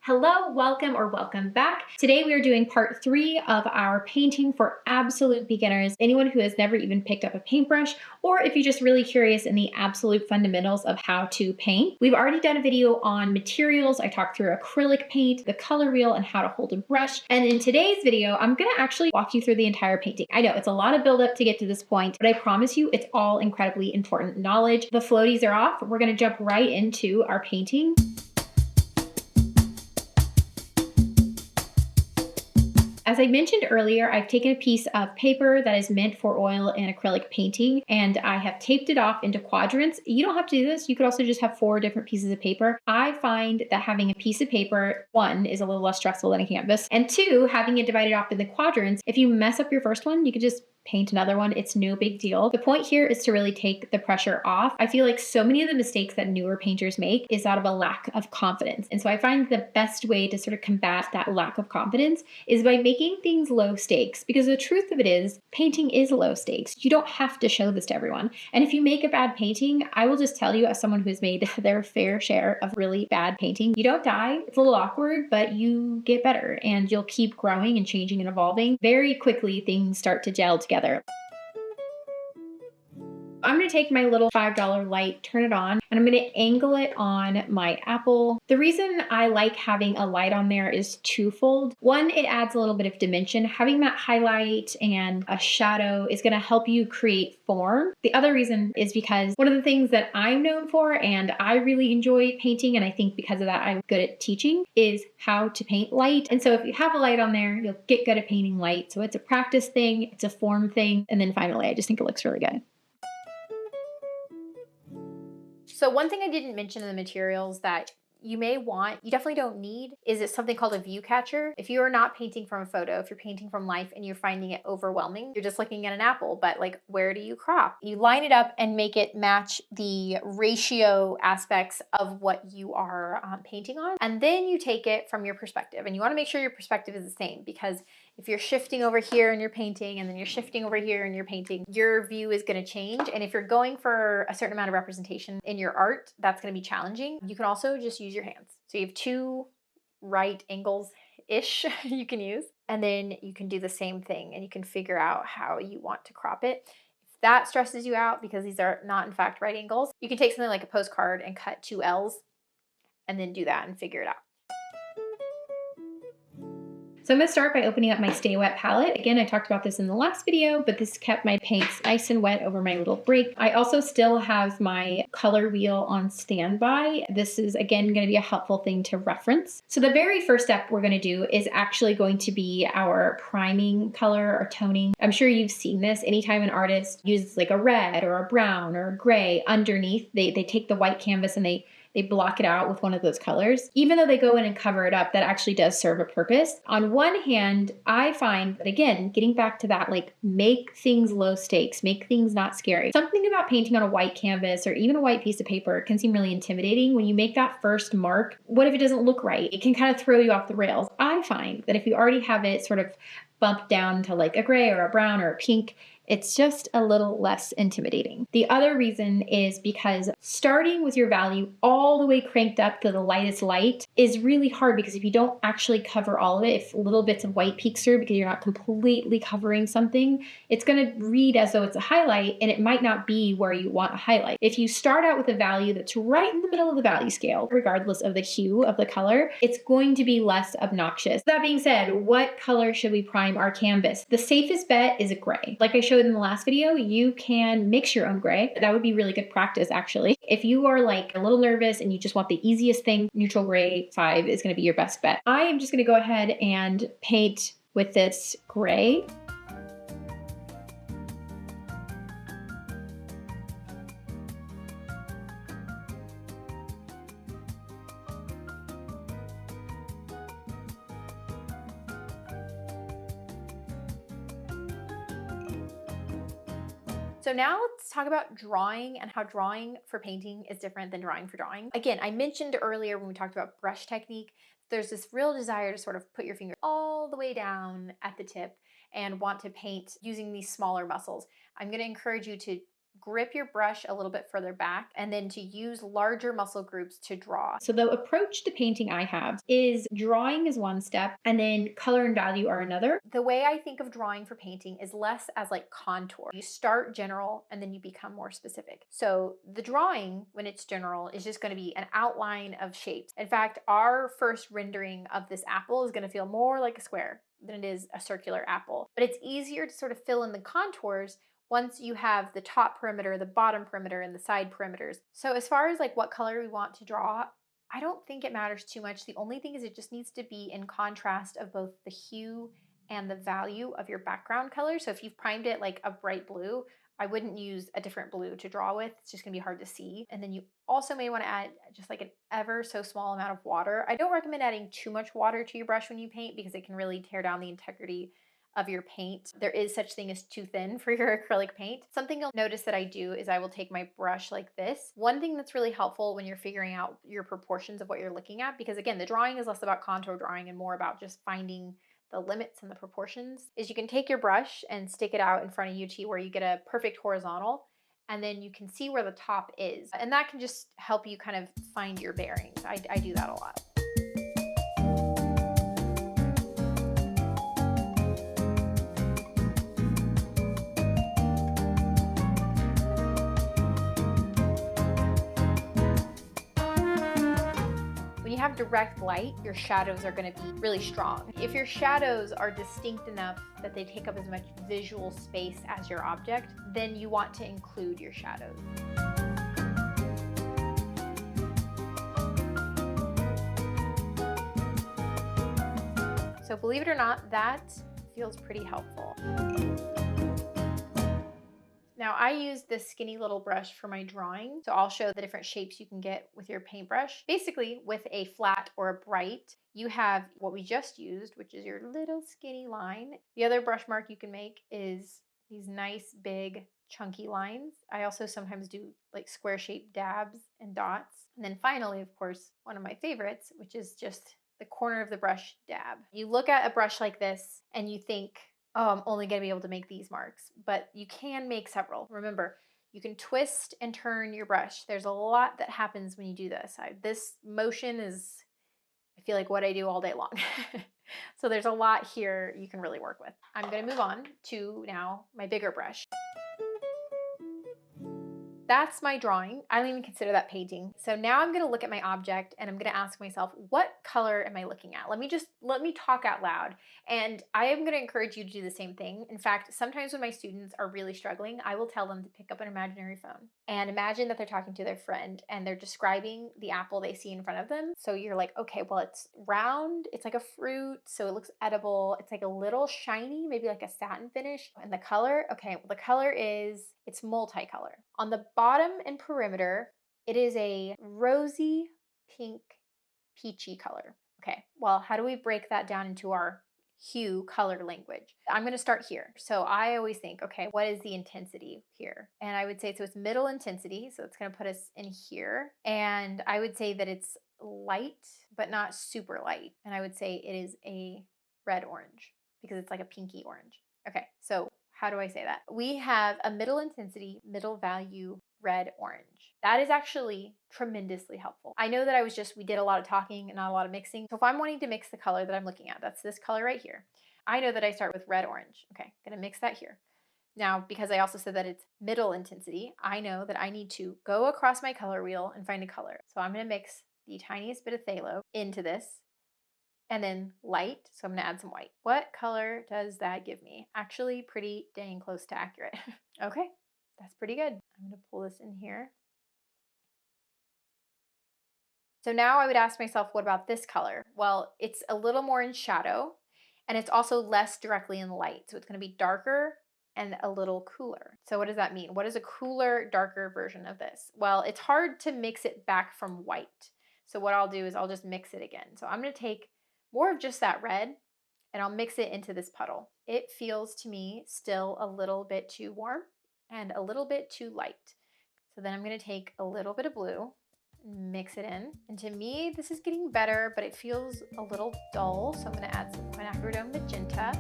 Hello, welcome or welcome back. Today we are doing part 3 of our painting for absolute beginners, anyone who has never even picked up a paintbrush, or if you're just really curious in the absolute fundamentals of how to paint. We've already done a video on materials. I talked through acrylic paint, the color wheel, and how to hold a brush. And in today's video, I'm gonna actually walk you through the entire painting. I know it's a lot of buildup to get to this point, but I promise you it's all incredibly important knowledge. The floaties are off. We're gonna jump right into our painting. As I mentioned earlier, I've taken a piece of paper that is meant for oil and acrylic painting, and I have taped it off into quadrants. You don't have to do this. You could also just have 4 different pieces of paper. I find that having a piece of paper, 1, is a little less stressful than a canvas, and 2, having it divided off into quadrants, if you mess up your first one, you could just paint another one. It's no big deal. The point here is to really take the pressure off. I feel like so many of the mistakes that newer painters make is out of a lack of confidence. And so I find the best way to sort of combat that lack of confidence is by making things low stakes, because the truth of it is painting is low stakes. You don't have to show this to everyone. And if you make a bad painting, I will just tell you, as someone who's made their fair share of really bad painting, you don't die. It's a little awkward, but you get better and you'll keep growing and changing and evolving. Very quickly, things start to gel together. I'm going to take my little $5 light, turn it on, and I'm going to angle it on my apple. The reason I like having a light on there is twofold. One, it adds a little bit of dimension. Having that highlight and a shadow is going to help you create form. The other reason is because one of the things that I'm known for, and I really enjoy painting, and I think because of that I'm good at teaching, is how to paint light. And so if you have a light on there, you'll get good at painting light. So it's a practice thing, it's a form thing, and then finally I just think it looks really good. So one thing I didn't mention in the materials that you may want, you definitely don't need, is it's something called a view catcher. If you are not painting from a photo, if you're painting from life and you're finding it overwhelming, you're just looking at an apple, but like, where do you crop? You line it up and make it match the ratio aspects of what you are painting on. And then you take it from your perspective, and you want to make sure your perspective is the same, because if you're shifting over here and you're painting, and then you're shifting over here and you're painting, your view is going to change. And if you're going for a certain amount of representation in your art, that's going to be challenging. You can also just use your hands. So you have 2 right angles-ish you can use. And then you can do the same thing, and you can figure out how you want to crop it. If that stresses you out because these are not in fact right angles, you can take something like a postcard and cut 2 L's and then do that and figure it out. So I'm going to start by opening up my Stay Wet palette. Again, I talked about this in the last video, but this kept my paints nice and wet over my little break. I also still have my color wheel on standby. This is, again, going to be a helpful thing to reference. So the very first step we're going to do is actually going to be our priming color or toning. I'm sure you've seen this. Anytime an artist uses like a red or a brown or a gray underneath, they take the white canvas and they block it out with one of those colors. Even though they go in and cover it up, that actually does serve a purpose. On one hand, I find that, again, getting back to that, like, make things low stakes, make things not scary. Something about painting on a white canvas or even a white piece of paper can seem really intimidating. When you make that first mark, what if it doesn't look right? It can kind of throw you off the rails. I find that if you already have it sort of bumped down to like a gray or a brown or a pink, it's just a little less intimidating. The other reason is because starting with your value all the way cranked up to the lightest light is really hard, because if you don't actually cover all of it, if little bits of white peeks through because you're not completely covering something, it's going to read as though it's a highlight, and it might not be where you want a highlight. If you start out with a value that's right in the middle of the value scale, regardless of the hue of the color, it's going to be less obnoxious. That being said, what color should we prime our canvas? The safest bet is a gray. Like I showed in the last video, you can mix your own gray. That would be really good practice, actually. If you are like a little nervous and you just want the easiest thing, neutral gray 5 is going to be your best bet. I am just going to go ahead and paint with this gray. So now let's talk about drawing and how drawing for painting is different than drawing for drawing. Again, I mentioned earlier when we talked about brush technique, there's this real desire to sort of put your finger all the way down at the tip and want to paint using these smaller muscles. I'm going to encourage you to grip your brush a little bit further back and then to use larger muscle groups to draw. So the approach to painting I have is drawing is one step and then color and value are another. The way I think of drawing for painting is less as like contour. You start general and then you become more specific. So the drawing, when it's general, is just going to be an outline of shapes. In fact, our first rendering of this apple is going to feel more like a square than it is a circular apple. But it's easier to sort of fill in the contours once you have the top perimeter, the bottom perimeter, and the side perimeters. So as far as like what color we want to draw, I don't think it matters too much. The only thing is it just needs to be in contrast of both the hue and the value of your background color. So if you've primed it like a bright blue, I wouldn't use a different blue to draw with. It's just gonna be hard to see. And then you also may wanna add just like an ever so small amount of water. I don't recommend adding too much water to your brush when you paint because it can really tear down the integrity of your paint. There is such thing as too thin for your acrylic paint. Something you'll notice that I do is I will take my brush like this. One thing that's really helpful when you're figuring out your proportions of what you're looking at, because again, the drawing is less about contour drawing and more about just finding the limits and the proportions, is you can take your brush and stick it out in front of you to where you get a perfect horizontal, and then you can see where the top is. And that can just help you kind of find your bearings. I do that a lot. When you have direct light, your shadows are going to be really strong. If your shadows are distinct enough that they take up as much visual space as your object, then you want to include your shadows. So believe it or not, that feels pretty helpful. Now I use this skinny little brush for my drawing, so I'll show the different shapes you can get with your paintbrush. Basically, with a flat or a bright, you have what we just used, which is your little skinny line. The other brush mark you can make is these nice big chunky lines. I also sometimes do like square shaped dabs and dots. And then finally, of course, one of my favorites, which is just the corner of the brush dab. You look at a brush like this and you think, oh, I'm only going to be able to make these marks, but you can make several. Remember, you can twist and turn your brush. There's a lot that happens when you do this. This motion is, I feel like, what I do all day long. So there's a lot here you can really work with. I'm going to move on to now my bigger brush. That's my drawing. I don't even consider that painting. So now I'm gonna look at my object and I'm gonna ask myself, what color am I looking at? Let me talk out loud. And I am gonna encourage you to do the same thing. In fact, sometimes when my students are really struggling, I will tell them to pick up an imaginary phone and imagine that they're talking to their friend and they're describing the apple they see in front of them. So you're like, okay, well, it's round, it's like a fruit, so it looks edible. It's like a little shiny, maybe like a satin finish. And the color, okay, well, the color is, it's multicolor. On the bottom and perimeter, it is a rosy pink peachy color. Okay, well, how do we break that down into our hue color language? I'm going to start here. So I always think, okay, what is the intensity here? And I would say, so it's middle intensity. So it's going to put us in here. And I would say that it's light, but not super light. And I would say it is a red orange because it's like a pinky orange. Okay, so how do I say that? We have a middle intensity, middle value, red orange. That is actually tremendously helpful. I know that we did a lot of talking and not a lot of mixing. So if I'm wanting to mix the color that I'm looking at, that's this color right here. I know that I start with red orange. Okay, gonna mix that here. Now, because I also said that it's middle intensity, I know that I need to go across my color wheel and find a color. So I'm gonna mix the tiniest bit of phthalo into this. And then light, so I'm gonna add some white. What color does that give me? Actually, pretty dang close to accurate. Okay, that's pretty good. I'm gonna pull this in here. So now I would ask myself, what about this color? Well, it's a little more in shadow, and it's also less directly in the light. So it's gonna be darker and a little cooler. So what does that mean? What is a cooler, darker version of this? Well, it's hard to mix it back from white. So what I'll do is I'll just mix it again. So I'm gonna take more of just that red, and I'll mix it into this puddle. It feels to me still a little bit too warm and a little bit too light. So then I'm gonna take a little bit of blue and mix it in. And to me, this is getting better, but it feels a little dull. So I'm gonna add some quinacridone magenta.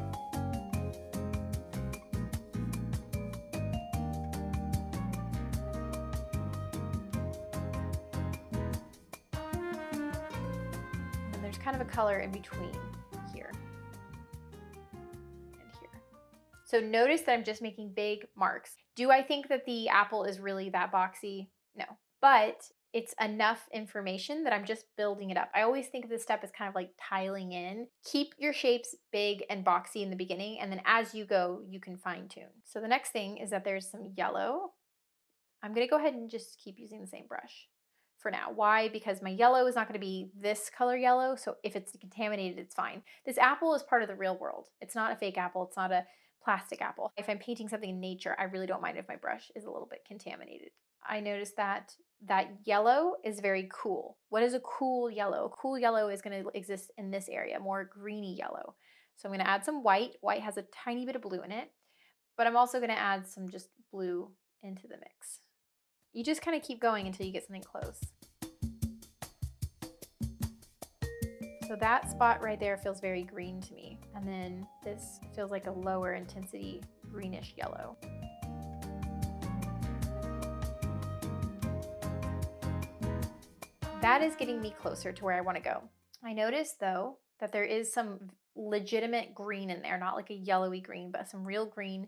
of color in between here and here. So notice that I'm just making big marks. Do I think that the apple is really that boxy? No, but it's enough information that I'm just building it up. I always think of this step as kind of like tiling in. Keep your shapes big and boxy in the beginning, and then as you go, you can fine tune. So the next thing is that there's some yellow. I'm gonna go ahead and just keep using the same brush for now. Why? Because my yellow is not gonna be this color yellow, so if it's contaminated, it's fine. This apple is part of the real world. It's not a fake apple, it's not a plastic apple. If I'm painting something in nature, I really don't mind if my brush is a little bit contaminated. I noticed that yellow is very cool. What is a cool yellow? A cool yellow is going to exist in this area, more greeny yellow. So I'm going to add some white. White has a tiny bit of blue in it, but I'm also going to add some just blue into the mix. You just kind of keep going until you get something close. So that spot right there feels very green to me. And then this feels like a lower intensity greenish yellow. That is getting me closer to where I want to go. I noticed though that there is some legitimate green in there, not like a yellowy green, but some real green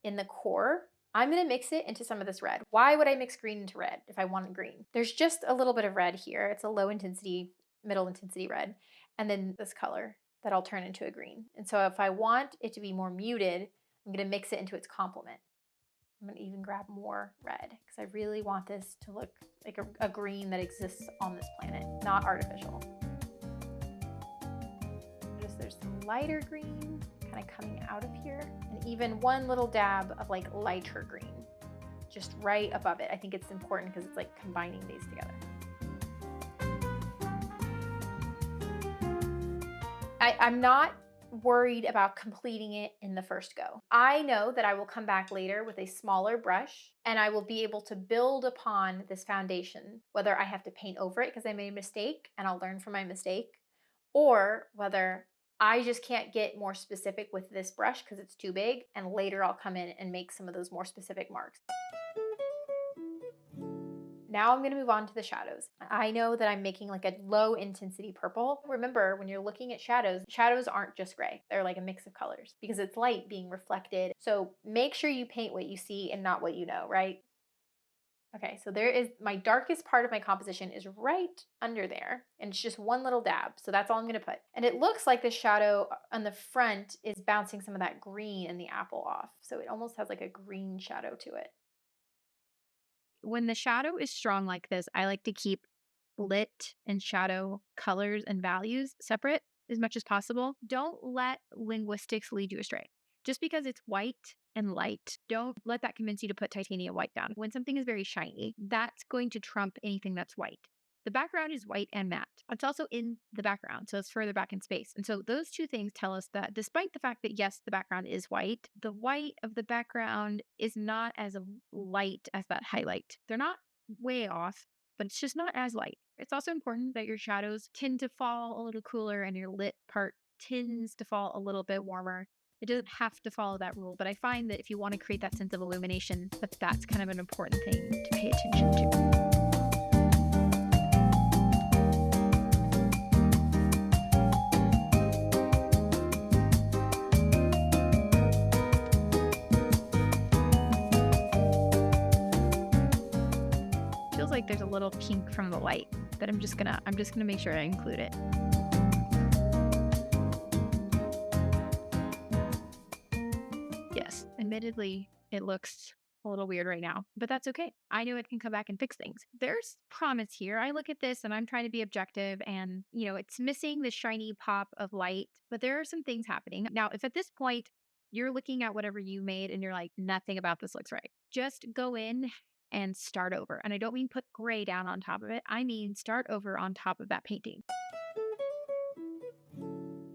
in the core. I'm going to mix it into some of this red. Why would I mix green into red if I wanted green? There's just a little bit of red here. It's a low intensity, middle intensity red. And then this color that I'll turn into a green. And so if I want it to be more muted, I'm going to mix it into its complement. I'm going to even grab more red because I really want this to look like a green that exists on this planet, not artificial. Notice there's some lighter green kind of coming out of here, and even one little dab of like lighter green just right above it. I think it's important because it's like combining these together. I'm not worried about completing it in the first go. I know that I will come back later with a smaller brush and I will be able to build upon this foundation, whether I have to paint over it because I made a mistake and I'll learn from my mistake, or whether I just can't get more specific with this brush because it's too big, and later I'll come in and make some of those more specific marks. Now I'm going to move on to the shadows. I know that I'm making like a low intensity purple. Remember, when you're looking at shadows, shadows aren't just gray. They're like a mix of colors because it's light being reflected. So make sure you paint what you see and not what you know, right? Okay, so there is my darkest part of my composition is right under there, and it's just one little dab. So that's all I'm going to put. And it looks like the shadow on the front is bouncing some of that green in the apple off. So it almost has like a green shadow to it. When the shadow is strong like this, I like to keep lit and shadow colors and values separate as much as possible. Don't let linguistics lead you astray. Just because it's white and light, don't let that convince you to put titanium white down. When something is very shiny, that's going to trump anything that's white. The background is white and matte. It's also in the background, so it's further back in space. And so those two things tell us that despite the fact that, yes, the background is white, the white of the background is not as light as that highlight. They're not way off, but it's just not as light. It's also important that your shadows tend to fall a little cooler and your lit part tends to fall a little bit warmer. It doesn't have to follow that rule, but I find that if you want to create that sense of illumination, that's kind of an important thing to pay attention to. Like there's a little pink from the light that I'm just gonna make sure I include it. Yes, admittedly, it looks a little weird right now, but that's okay. I know it can come back and fix things. There's promise here. I look at this and I'm trying to be objective and, it's missing the shiny pop of light, but there are some things happening. Now, if at this point you're looking at whatever you made and you're like, nothing about this looks right, just go in and start over. And I don't mean put gray down on top of it. I mean start over on top of that painting.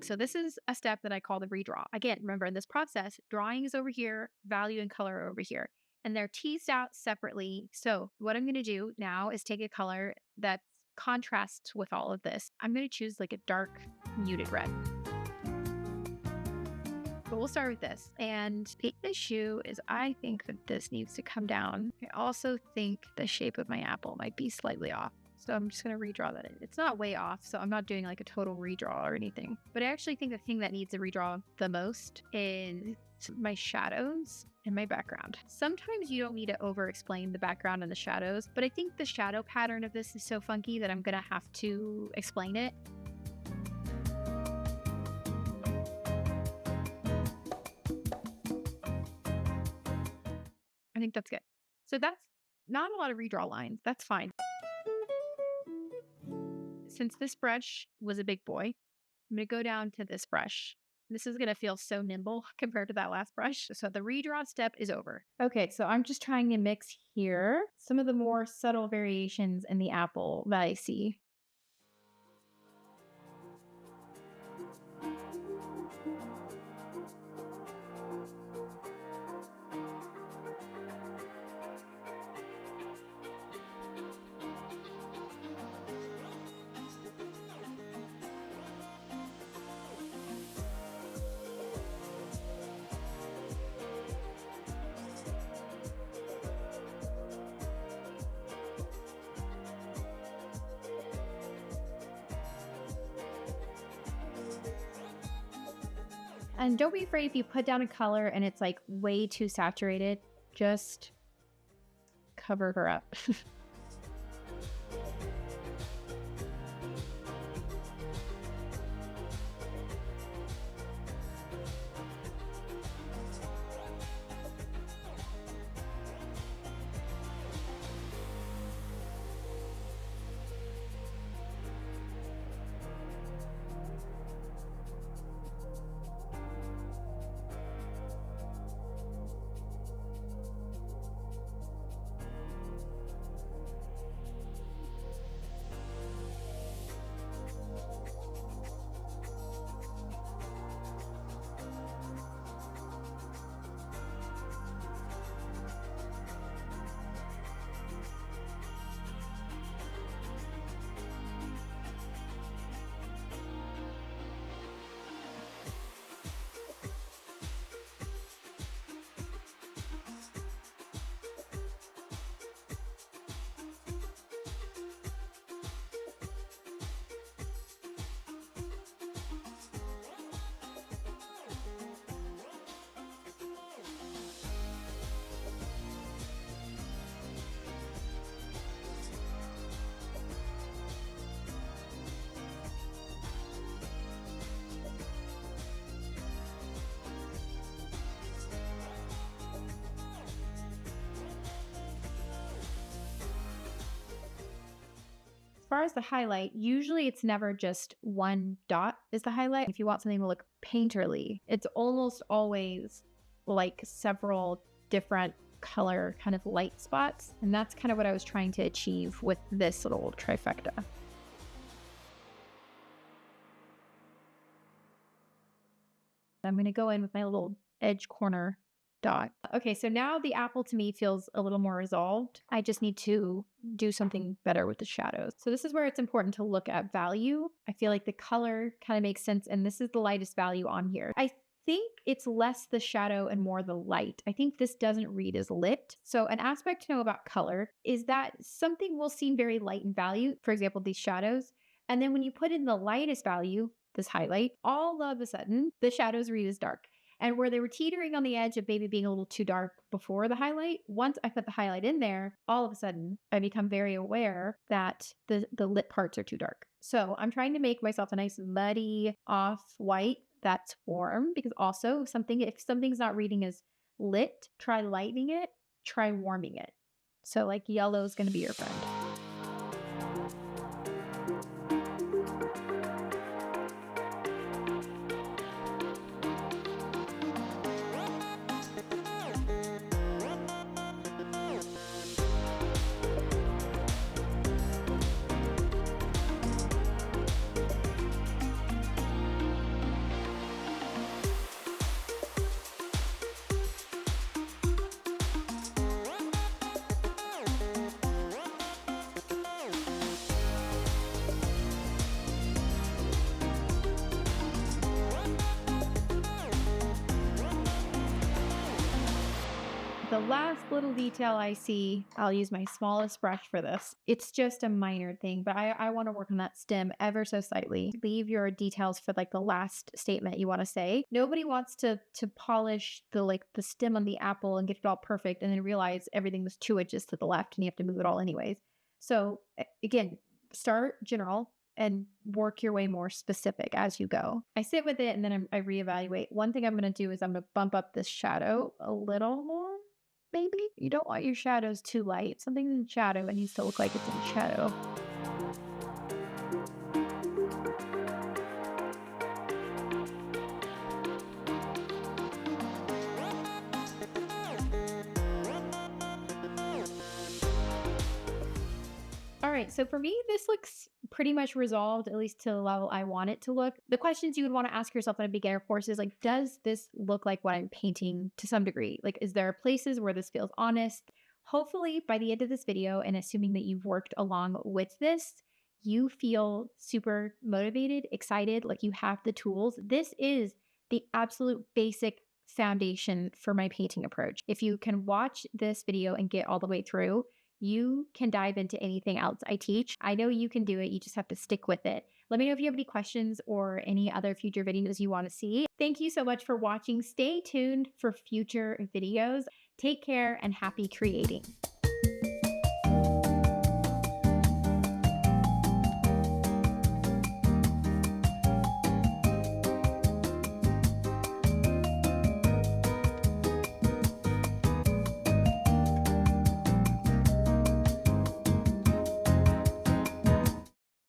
So this is a step that I call the redraw. Again, remember in this process, drawing is over here, value and color are over here, and they're teased out separately. So what I'm going to do now is take a color that contrasts with all of this. I'm going to choose like a dark muted red. But we'll start with this. And the issue is I think that this needs to come down. I also think the shape of my apple might be slightly off. So I'm just going to redraw that in. It's not way off, so I'm not doing like a total redraw or anything. But I actually think the thing that needs a redraw the most is my shadows and my background. Sometimes you don't need to over-explain the background and the shadows, but I think the shadow pattern of this is so funky that I'm going to have to explain it. I think that's good. So that's not a lot of redraw lines. That's fine. Since this brush was a big boy, I'm going to go down to this brush. This is going to feel so nimble compared to that last brush. So the redraw step is over. Okay, so I'm just trying to mix here some of the more subtle variations in the apple that I see. And don't be afraid if you put down a color and it's like way too saturated, just cover her up. As far as the highlight, usually it's never just one dot is the highlight. If you want something to look painterly, it's almost always like several different color kind of light spots. And that's kind of what I was trying to achieve with this little trifecta. I'm going to go in with my little edge corner dot. Okay, so now the apple to me feels a little more resolved. I just need to do something better with the shadows. So this is where it's important to look at value. I feel like the color kind of makes sense, and this is the lightest value on here. I think it's less the shadow and more the light. I think this doesn't read as lit. So an aspect to know about color is that something will seem very light in value, for example, these shadows. And then when you put in the lightest value, this highlight, all of a sudden the shadows read as dark. And where they were teetering on the edge of maybe being a little too dark before the highlight, once I put the highlight in there, all of a sudden I become very aware that the lit parts are too dark. So I'm trying to make myself a nice muddy off-white that's warm, because also if something's not reading as lit, try lightening it, try warming it. So like yellow is going to be your friend. The last little detail I see, I'll use my smallest brush for this. It's just a minor thing, but I want to work on that stem ever so slightly. Leave your details for like the last statement you want to say. Nobody wants to polish the stem on the apple and get it all perfect and then realize everything was 2 inches to the left and you have to move it all anyways. So again, start general and work your way more specific as you go. I sit with it and then I reevaluate. One thing I'm going to do is I'm going to bump up this shadow a little more, maybe. You don't want your shadows too light. Something's in shadow, it needs to look like it's in shadow. All right, so for me, this looks pretty much resolved, at least to the level I want it to look. The questions you would want to ask yourself in a beginner course is like, does this look like what I'm painting to some degree? Like, is there places where this feels honest? Hopefully by the end of this video, and assuming that you've worked along with this, you feel super motivated, excited, like you have the tools. This is the absolute basic foundation for my painting approach. If you can watch this video and get all the way through, you can dive into anything else I teach. I know you can do it. You just have to stick with it. Let me know if you have any questions or any other future videos you want to see. Thank you so much for watching. Stay tuned for future videos. Take care and happy creating.